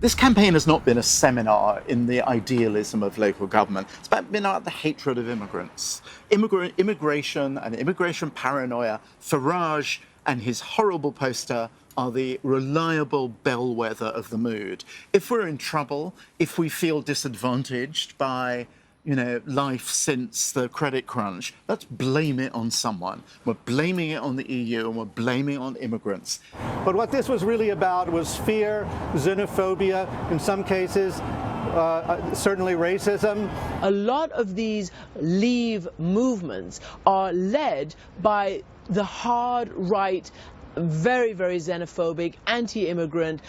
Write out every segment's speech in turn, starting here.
This campaign has not been a seminar in the idealism of local government. It's been about the hatred of immigrants. Immigration and immigration paranoia. Farage and his horrible poster are the reliable bellwether of the mood. If we're in trouble, if we feel disadvantaged by life since the credit crunch, let's blame it on someone. We're blaming it on the EU and we're blaming it on immigrants. But what this was really about was fear, xenophobia, in some cases, certainly racism. A lot of these leave movements are led by the hard right, very, very xenophobic, anti-immigrant,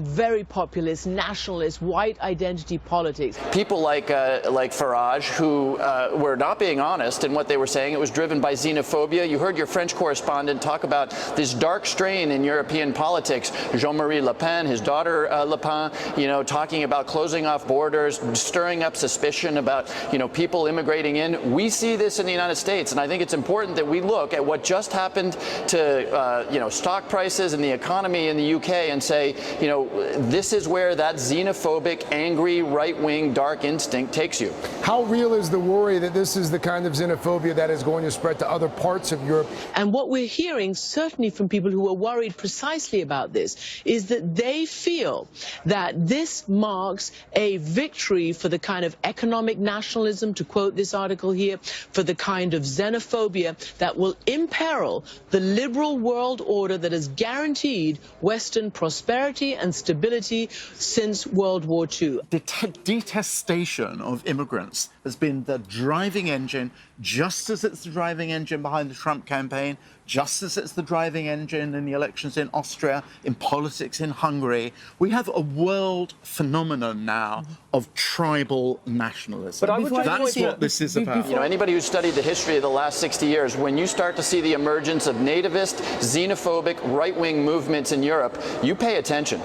very populist, nationalist, white identity politics. People like Farage, who were not being honest in what they were saying. It was driven by xenophobia. You heard your French correspondent talk about this dark strain in European politics. Jean-Marie Le Pen, his daughter Le Pen, talking about closing off borders, stirring up suspicion about, people immigrating in. We see this in the United States, and I think it's important that we look at what just happened to, stock prices and the economy in the UK and say, this is where that xenophobic, angry, right-wing, dark instinct takes you. How real is the worry that this is the kind of xenophobia that is going to spread to other parts of Europe? And what we're hearing, certainly from people who are worried precisely about this, is that they feel that this marks a victory for the kind of economic nationalism, to quote this article here, for the kind of xenophobia that will imperil the liberal world order that has guaranteed Western prosperity and stability since World War II. Detestation of immigrants has been the driving engine, just as it's the driving engine behind the Trump campaign, just as it's the driving engine in the elections in Austria, in politics in Hungary. We have a world phenomenon now of tribal nationalism. But that's what this is about. Anybody who's studied the history of the last 60 years, when you start to see the emergence of nativist, xenophobic, right-wing movements in Europe, you pay attention.